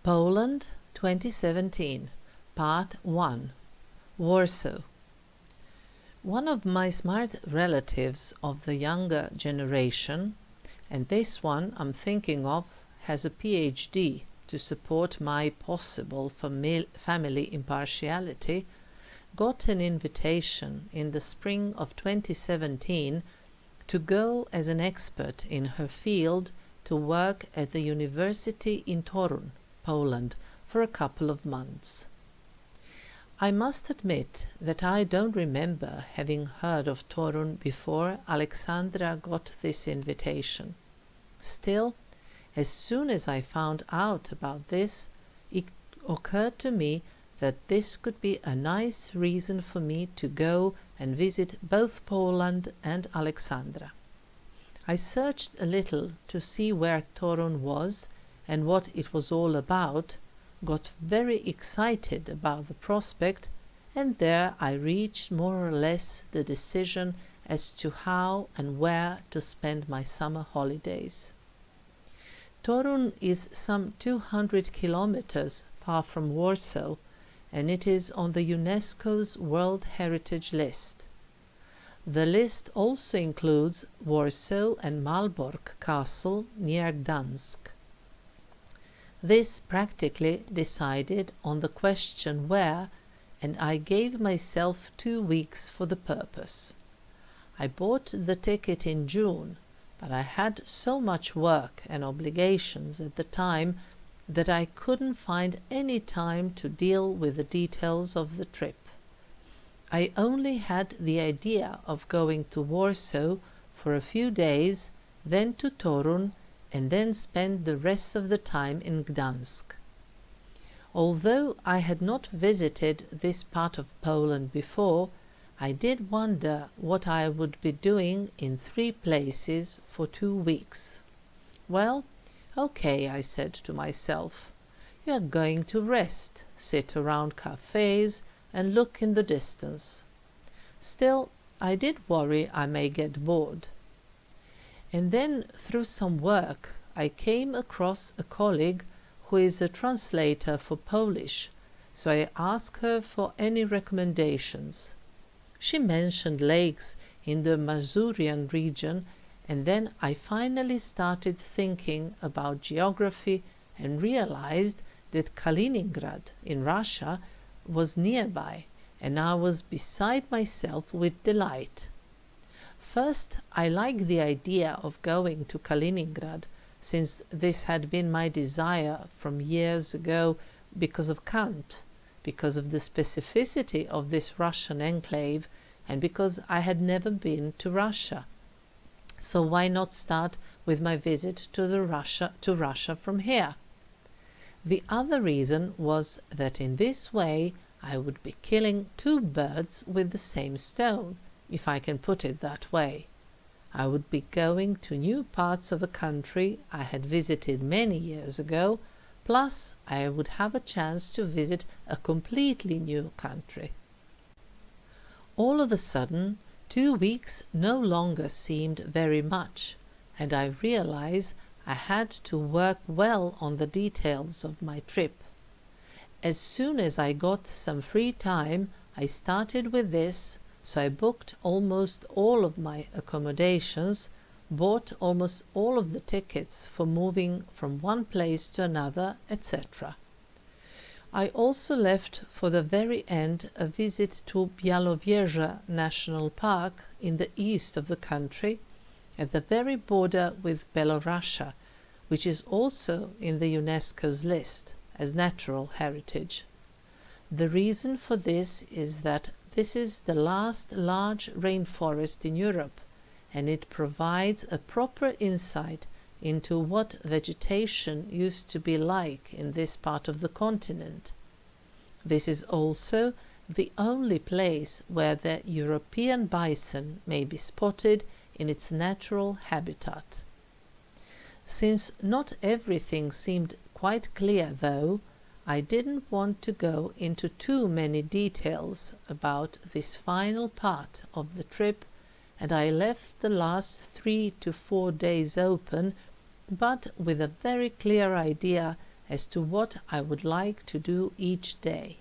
Poland 2017, Part 1, Warsaw. One of my smart relatives of the younger generation, and this one I'm thinking of has a PhD to support my possible family impartiality, got an invitation in the spring of 2017 to go as an expert in her field to work at the university in Torun, Poland, for a couple of months. I must admit that I don't remember having heard of Torun before Alexandra got this invitation. Still, as soon as I found out about this, it occurred to me that this could be a nice reason for me to go and visit both Poland and Alexandra. I searched a little to see where Torun was and what it was all about, got very excited about the prospect, and there I reached more or less the decision as to how and where to spend my summer holidays. Torun is some 200 kilometers far from Warsaw, and it is on the UNESCO's World Heritage List. The list also includes Warsaw and Malbork Castle near Gdansk. This practically decided on the question where, and I gave myself 2 weeks for the purpose. I bought the ticket in June, but I had so much work and obligations at the time that I couldn't find any time to deal with the details of the trip. I only had the idea of going to Warsaw for a few days, then to Torun, and then spend the rest of the time in Gdansk. Although I had not visited this part of Poland before, I did wonder what I would be doing in 3 places for 2 weeks. Well, okay, I said to myself, you are going to rest, sit around cafes, and look in the distance. Still, I did worry I may get bored. And then, through some work, I came across a colleague who is a translator for Polish, so I asked her for any recommendations. She mentioned lakes in the Masurian region, and then I finally started thinking about geography and realized that Kaliningrad in Russia was nearby, and I was beside myself with delight. First, I liked the idea of going to Kaliningrad, since this had been my desire from years ago because of Kant, because of the specificity of this Russian enclave, and because I had never been to Russia. So why not start with my visit to Russia from here? The other reason was that in this way I would be killing 2 birds with the same stone, if I can put it that way. I would be going to new parts of a country I had visited many years ago, plus I would have a chance to visit a completely new country. All of a sudden, 2 weeks no longer seemed very much, and I realized I had to work well on the details of my trip. As soon as I got some free time, I started with this, so I booked almost all of my accommodations, bought almost all of the tickets for moving from one place to another, etc. I also left for the very end a visit to Białowieża National Park in the east of the country, at the very border with Belarus, which is also in the UNESCO's list as natural heritage. The reason for this is that this is the last large rainforest in Europe, and it provides a proper insight into what vegetation used to be like in this part of the continent. This is also the only place where the European bison may be spotted in its natural habitat. Since not everything seemed quite clear, though, I didn't want to go into too many details about this final part of the trip, and I left the last 3 to 4 days open, but with a very clear idea as to what I would like to do each day.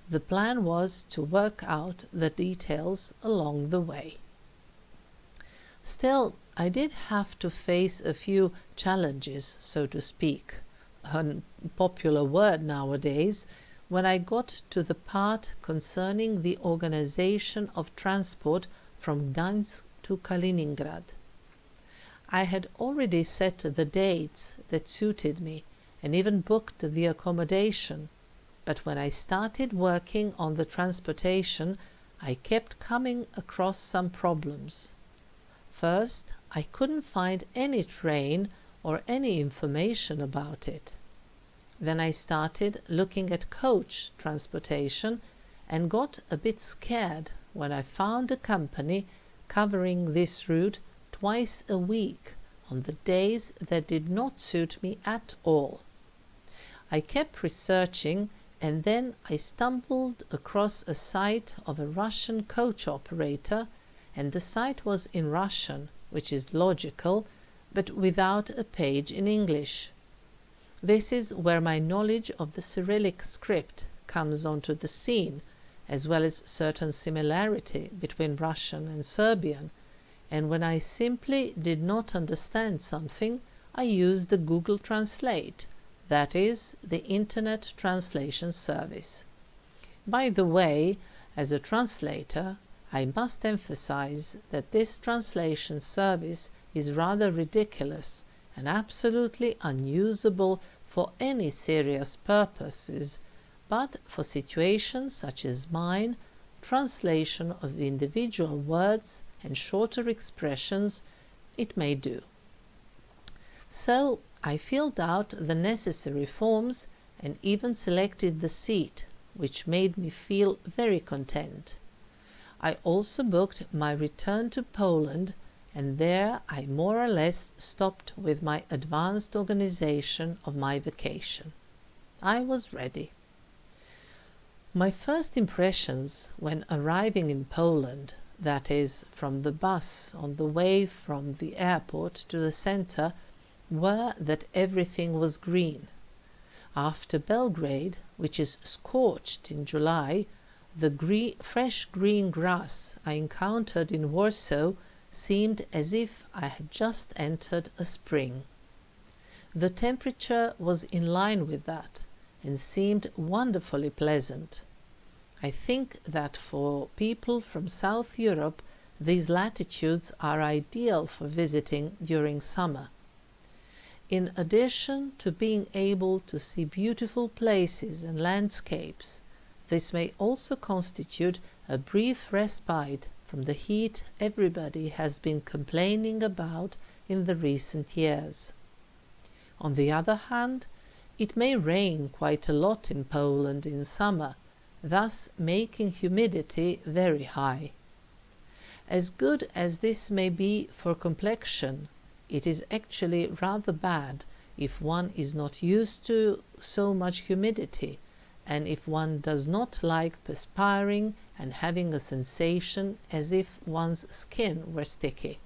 The plan was to work out the details along the way. Still, I did have to face a few challenges, so to speak, a popular word nowadays, when I got to the part concerning the organization of transport from Gdańsk to Kaliningrad. I had already set the dates that suited me and even booked the accommodation, but when I started working on the transportation, I kept coming across some problems. First, I couldn't find any train or any information about it. Then I started looking at coach transportation and got a bit scared when I found a company covering this route twice a week on the days that did not suit me at all. I kept researching, and then I stumbled across a site of a Russian coach operator, and the site was in Russian, which is logical, but without a page in English. This is where my knowledge of the Cyrillic script comes onto the scene, as well as certain similarity between Russian and Serbian, and when I simply did not understand something, I used the Google Translate, that is, the Internet Translation Service. By the way, as a translator, I must emphasize that this translation service is rather ridiculous and absolutely unusable for any serious purposes, but for situations such as mine, translation of individual words and shorter expressions, it may do. So I filled out the necessary forms and even selected the seat, which made me feel very content. I also booked my return to Poland, and there I more or less stopped with my advanced organization of my vacation. I was ready. My first impressions when arriving in Poland, that is, from the bus on the way from the airport to the center, were that everything was green. After Belgrade, which is scorched in July, the fresh green grass I encountered in Warsaw seemed as if I had just entered a spring. The temperature was in line with that and seemed wonderfully pleasant. I think that for people from South Europe, these latitudes are ideal for visiting during summer. In addition to being able to see beautiful places and landscapes, this may also constitute a brief respite from the heat everybody has been complaining about in the recent years. On the other hand, it may rain quite a lot in Poland in summer, thus making humidity very high. As good as this may be for complexion, it is actually rather bad if one is not used to so much humidity, and if one does not like perspiring and having a sensation as if one's skin were sticky.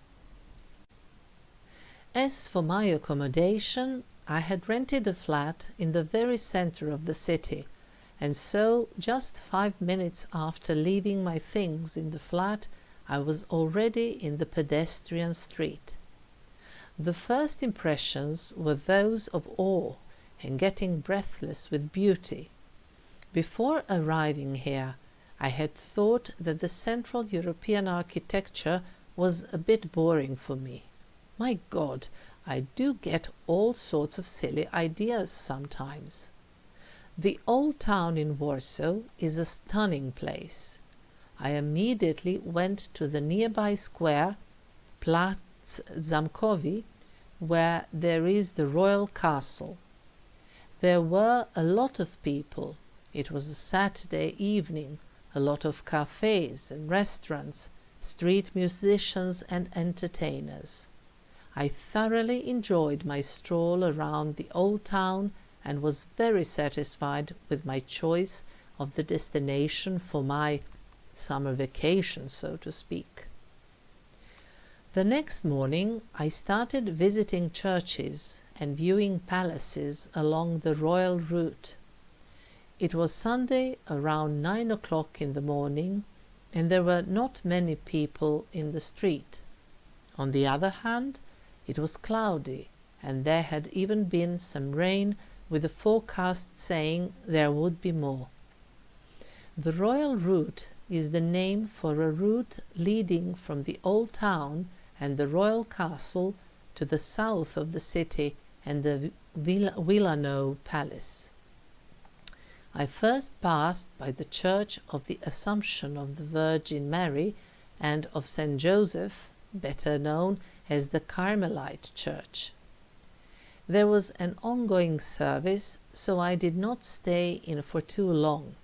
As for my accommodation, I had rented a flat in the very center of the city, and so just 5 minutes after leaving my things in the flat, I was already in the pedestrian street. The first impressions were those of awe and getting breathless with beauty. Before arriving here, I had thought that the Central European architecture was a bit boring for me. My God, I do get all sorts of silly ideas sometimes. The old town in Warsaw is a stunning place. I immediately went to the nearby square, Plac Zamkowy, where there is the royal castle. There were a lot of people. It was a Saturday evening, a lot of cafes and restaurants, street musicians and entertainers. I thoroughly enjoyed my stroll around the old town and was very satisfied with my choice of the destination for my summer vacation, so to speak. The next morning I started visiting churches and viewing palaces along the royal route. It was Sunday around 9 o'clock in the morning, and there were not many people in the street. On the other hand, it was cloudy, and there had even been some rain, with a forecast saying there would be more. The royal route is the name for a route leading from the old town and the royal castle to the south of the city and the Wilanow Palace. I first passed by the Church of the Assumption of the Virgin Mary and of St. Joseph, better known as the Carmelite Church. There was an ongoing service, so I did not stay in for too long.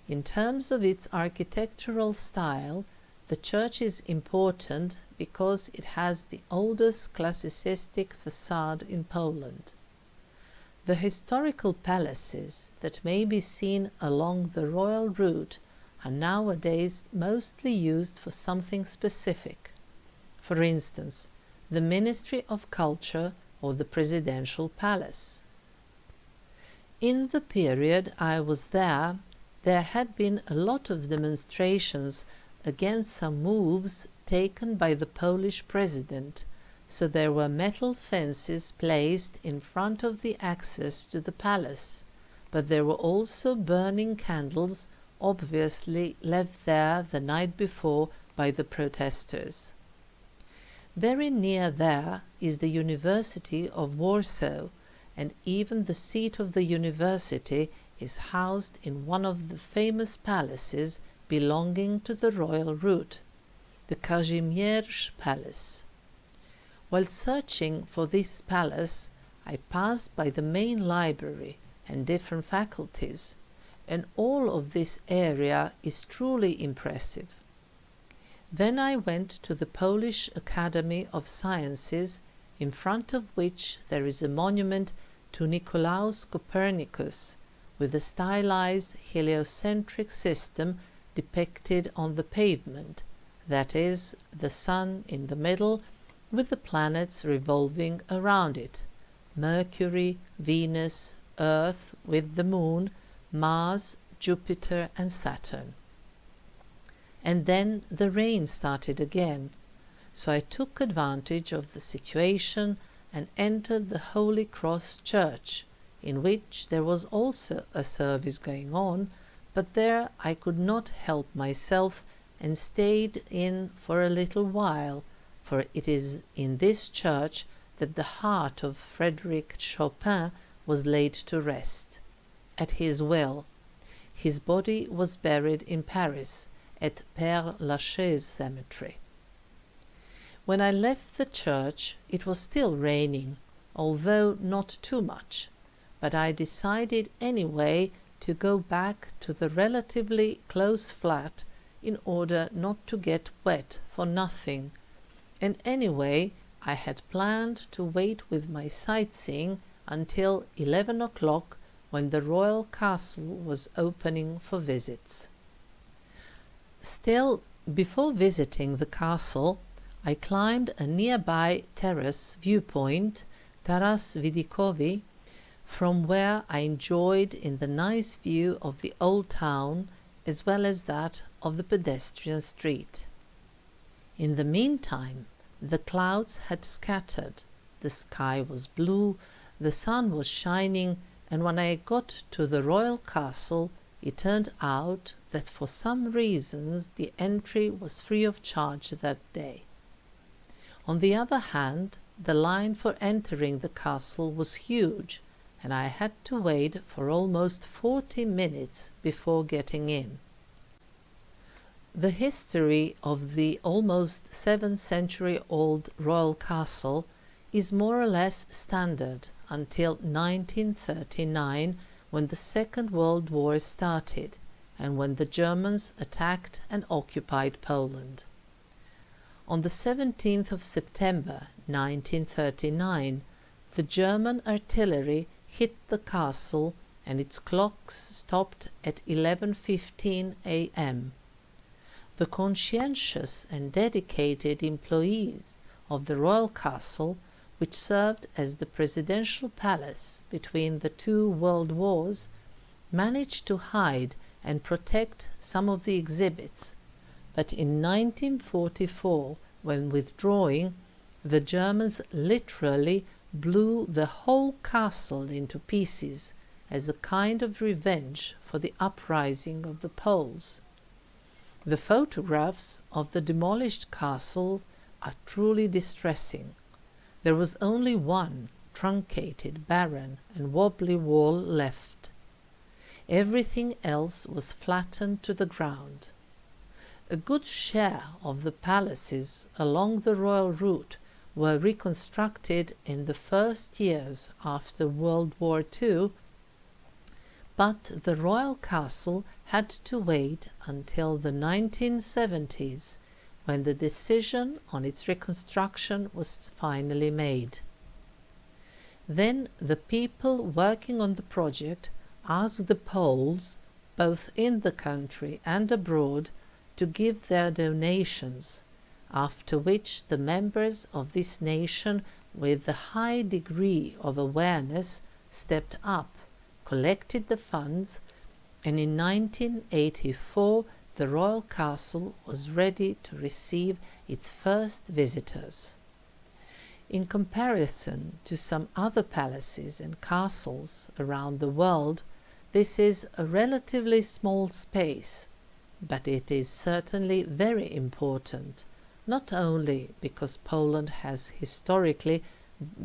In terms of its architectural style, the church is important because it has the oldest classicistic facade in Poland. The historical palaces that may be seen along the royal route are nowadays mostly used for something specific. For instance, the Ministry of Culture or the Presidential Palace. In the period I was there had been a lot of demonstrations against some moves taken by the Polish president, so there were metal fences placed in front of the access to the palace, but there were also burning candles obviously left there the night before by the protesters. Very near there is the University of Warsaw, and even the seat of the university is housed in one of the famous palaces belonging to the royal route, the Kazimierz Palace. While searching for this palace, I passed by the main library and different faculties, and all of this area is truly impressive. Then I went to the Polish Academy of Sciences, in front of which there is a monument to Nicolaus Copernicus, with a stylized heliocentric system depicted on the pavement, that is, the sun in the middle, with the planets revolving around it, Mercury, Venus, Earth with the Moon, Mars, Jupiter and Saturn. And then the rain started again, so I took advantage of the situation and entered the Holy Cross Church, in which there was also a service going on, but there I could not help myself and stayed in for a little while, for it is in this church that the heart of Frédéric Chopin was laid to rest. At his will. His body was buried in Paris, at Père Lachaise Cemetery. When I left the church, it was still raining, although not too much, but I decided anyway to go back to the relatively close flat in order not to get wet for nothing, and anyway I had planned to wait with my sightseeing until 11 o'clock, when the royal castle was opening for visits. Still, before visiting the castle, I climbed a nearby terrace viewpoint, Taras Vidikowy, from where I enjoyed in the nice view of the old town as well as that of the pedestrian street. In the meantime, the clouds had scattered, the sky was blue, the sun was shining, and when I got to the royal castle, it turned out that for some reasons the entry was free of charge that day. On the other hand, the line for entering the castle was huge, and I had to wait for almost 40 minutes before getting in. The history of the almost 7-century-old royal castle is more or less standard until 1939, when the Second World War started and when the Germans attacked and occupied Poland. On the 17th of September 1939, the German artillery hit the castle and its clocks stopped at 11:15 a.m. The conscientious and dedicated employees of the royal castle which served as the presidential palace between the two world wars, managed to hide and protect some of the exhibits, but in 1944, when withdrawing, the Germans literally blew the whole castle into pieces as a kind of revenge for the uprising of the Poles. The photographs of the demolished castle are truly distressing. There was only one truncated, barren, and wobbly wall left. Everything else was flattened to the ground. A good share of the palaces along the royal route were reconstructed in the first years after World War II, but the royal castle had to wait until the 1970s, when the decision on its reconstruction was finally made. Then the people working on the project asked the Poles, both in the country and abroad, to give their donations, after which the members of this nation with a high degree of awareness stepped up, collected the funds, and in 1984 the royal castle was ready to receive its first visitors. In comparison to some other palaces and castles around the world, this is a relatively small space, but it is certainly very important, not only because Poland has historically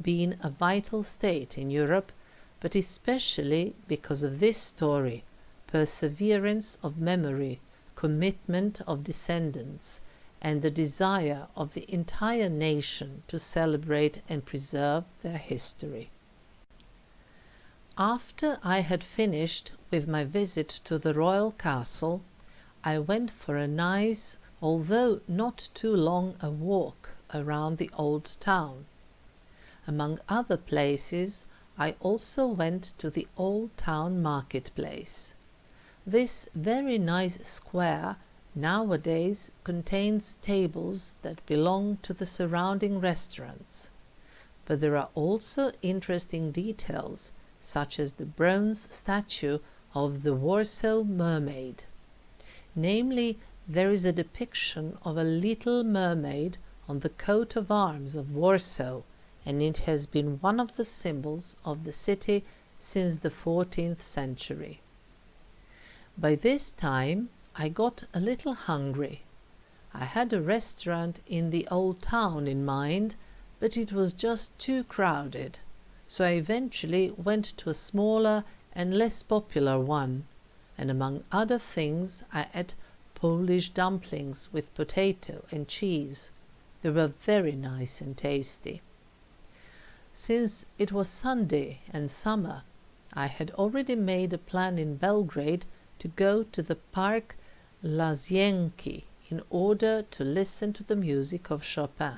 been a vital state in Europe, but especially because of this story, perseverance of memory, commitment of descendants, and the desire of the entire nation to celebrate and preserve their history. After I had finished with my visit to the royal castle, I went for a nice, although not too long a walk around the old town. Among other places, I also went to the old town marketplace. This very nice square nowadays contains tables that belong to the surrounding restaurants. But there are also interesting details, such as the bronze statue of the Warsaw mermaid. Namely, there is a depiction of a little mermaid on the coat of arms of Warsaw, and it has been one of the symbols of the city since the 14th century. By this time, I got a little hungry. I had a restaurant in the old town in mind, but it was just too crowded, so I eventually went to a smaller and less popular one, and among other things I ate Polish dumplings with potato and cheese. They were very nice and tasty. Since it was Sunday and summer, I had already made a plan in Belgrade to go to the Park Lazienki in order to listen to the music of Chopin.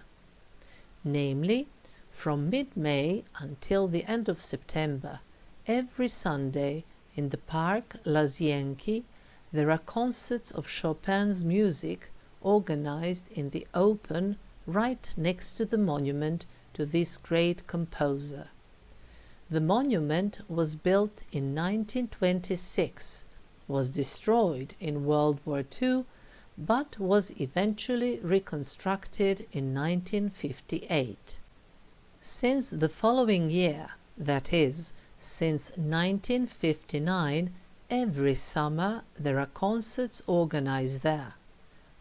Namely, from mid-May until the end of September, every Sunday in the Park Lazienki there are concerts of Chopin's music organized in the open right next to the monument to this great composer. The monument was built in 1926, was destroyed in World War II, but was eventually reconstructed in 1958. Since the following year, that is, since 1959, every summer there are concerts organized there,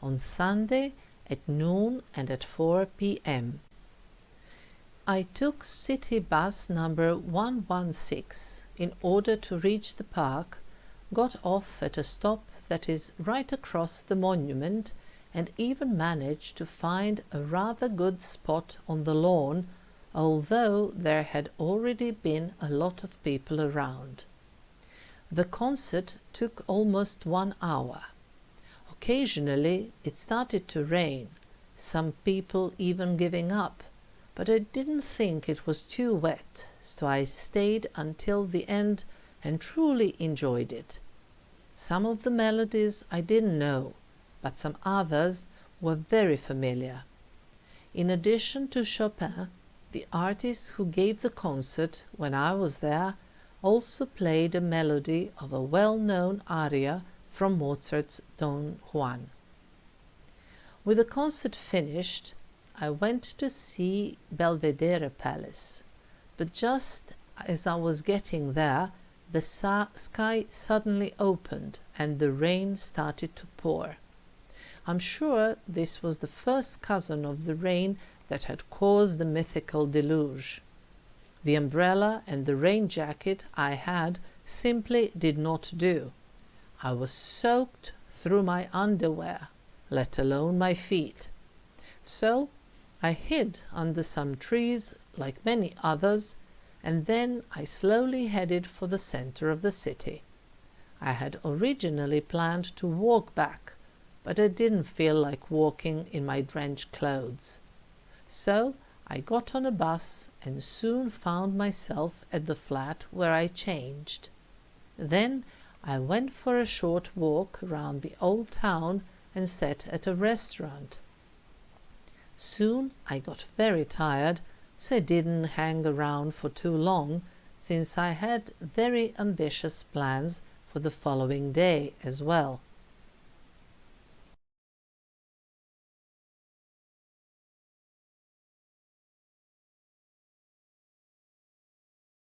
on Sunday at noon and at 4 p.m. I took city bus number 116 in order to reach the park, got off at a stop that is right across the monument, and even managed to find a rather good spot on the lawn, although there had already been a lot of people around. The concert took almost 1 hour. Occasionally it started to rain, some people even giving up, but I didn't think it was too wet, so I stayed until the end and truly enjoyed it. Some of the melodies I didn't know, but some others were very familiar. In addition to Chopin, The artist who gave the concert when I was there also played a melody of a well-known aria from Mozart's Don Juan. With the concert finished, I went to see Belvedere Palace, but just as I was getting there, the sky suddenly opened and the rain started to pour. I'm sure this was the first cousin of the rain that had caused the mythical deluge. The umbrella and the rain jacket I had simply did not do. I was soaked through my underwear, let alone my feet. So I hid under some trees like many others, and then I slowly headed for the center of the city. I had originally planned to walk back, but I didn't feel like walking in my drenched clothes. So I got on a bus and soon found myself at the flat where I changed. Then I went for a short walk around the old town and sat at a restaurant. Soon I got very tired, so I didn't hang around for too long, since I had very ambitious plans for the following day as well.